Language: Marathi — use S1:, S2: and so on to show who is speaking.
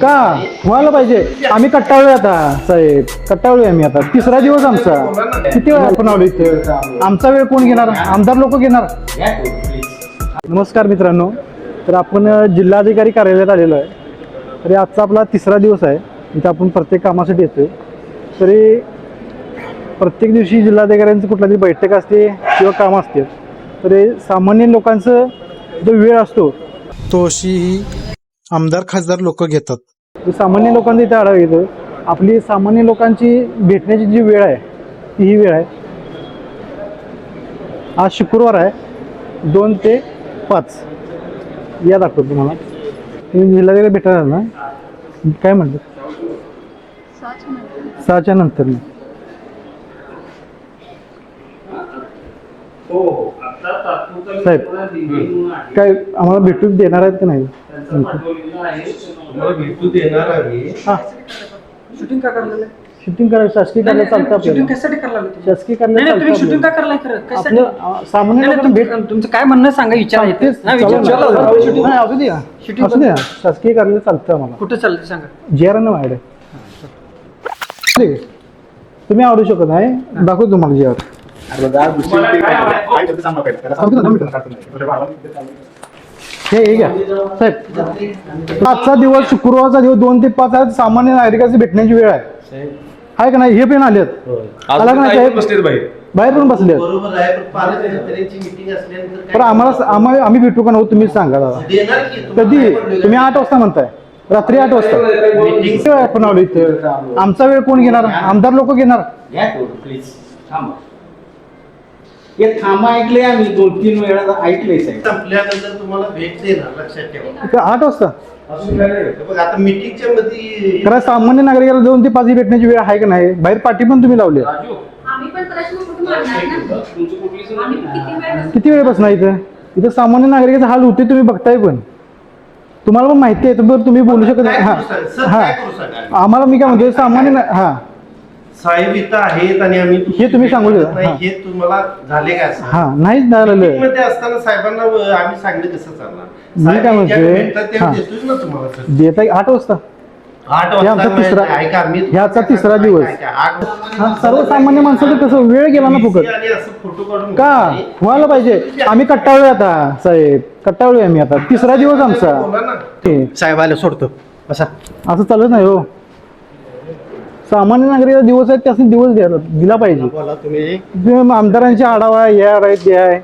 S1: का व्हायला पाहिजे. आम्ही कट्टाळलोय आता साहेब, कट्टाळलोय आम्ही आता. तिसरा दिवस आमचा. किती वेळ आपण आलो इथं? आमचा वेळ कोण घेणार? आमदार लोक घेणार. नमस्कार मित्रांनो, तर आपण जिल्हाधिकारी कार्यालयात आलेलो आहे. तरी आजचा आपला तिसरा दिवस आहे. इथं आपण प्रत्येक कामासाठी येतोय. तरी प्रत्येक दिवशी जिल्हाधिकाऱ्यांचं कुठला तरी बैठक असते किंवा काम असते. तरी सामान्य लोकांचं जो वेळ असतो तो अशी आमदार खासदार लोक घेतात. सामान्य लोकांचा इथे आढावा घेतो. आपली सामान्य लोकांची भेटण्याची जी वेळ आहे ती ही वेळ आहे. आज शुक्रवार आहे, 2 ते 5 या दाखवतो तुम्हाला. तुम्ही जिल्हाधिकारी भेटणार ना? काय म्हणतात? 6च्या नंतर ना. साहेब काय आम्हाला भेटू देणार आहेत की नाही? हां,
S2: शूटिंग का करलेलं?
S1: शूटिंग करायचं शासकीय कार्य चालतं आपल्याला.
S2: शूटिंग कशासाठी करायला लागलं?
S1: शासकीय कार्य
S2: तुम्ही शूटिंग का करलाय खरं? कशासाठी?
S1: आपलं सामान्य लोकांना भेट.
S2: तुमचं काय म्हणणं सांगा, विचार
S1: तेच
S2: येते.
S1: नाही, असू द्या, असू द्या. शासकीय कार्य चालतं आम्हाला.
S2: कुठं चाललंय सांगा.
S1: जेआर माझ्याकडे. तुम्ही आवडू शकत नाही, दाखवतो तुम्हाला जेआर. हे घ्या साहेब. आजचा दिवस शुक्रवारचा दिवस 2 ते 5 आहे. सामान्य नागरिकांची भेटण्याची वेळ आहे का नाही? हे पण आलेत. आला का नाही साहेब? बाहेर पण बसले. पण आम्ही भेटू का नव्हतं? तुम्ही सांगा दादा. कधी? तुम्ही 8 वाजता म्हणताय, रात्री 8 वाजता आपण आलो इथं. आमचा वेळ कोण घेणार? आमदार लोक घेणार.
S3: हे थांबा ऐकले आम्ही 2-3 वेळा ऐकले साहेब.
S4: संपल्यानंतर तुम्हाला भेट देणार, लक्षात ठेवा.
S1: 8 वाजता
S4: बघ आता मीटिंगच्या मध्ये
S1: खरं सामान्य नागरिकाला 2 ते 5 ही भेटण्याची वेळ आहे का नाही? बाहेर पाठी पण तुम्ही लावली. किती वेळ बसणार इथं? इथं सामान्य नागरिकाचा हाल होते, तुम्ही बघताय. पण तुम्हाला पण माहिती आहे, तुम्ही बोलू शकत नाही. हा, आम्हाला मी काय म्हणतो, सामान्य हा
S4: साहेब इथं आहेत आणि आम्ही
S1: हे तुम्ही सांगू शकता.
S4: नाही, हे तुम्हाला झाले काय असं?
S1: हा नाहीच झालेलं.
S4: Meeting मध्ये असताना साहेबांना आम्ही सांगलं कसं चालणार?
S1: मी काय म्हणतोय, देता 8 वाजता.
S4: 8
S1: हे आमचा तिसरा,
S4: ऐका मी
S1: ह्याचा तिसरा दिवस. सर्वसामान्य माणसाचं कसं वेळ गेला ना फुकट.
S4: असं फोटो काढून
S1: का व्हायला पाहिजे. आम्ही कट्टाळलोय आता साहेब, कट्टाळलोय आम्ही आता. तिसरा दिवस आमचा. हे,
S4: साहेब आले सोडतो बसा.
S1: असं चालत नाही हो. सामान्य नागरिकाचा दिवस आहे, त्यासाठी दिवस दिला पाहिजे.
S4: बोला तुम्ही.
S1: आमदारांची आढावा या आहेत, ते आहे.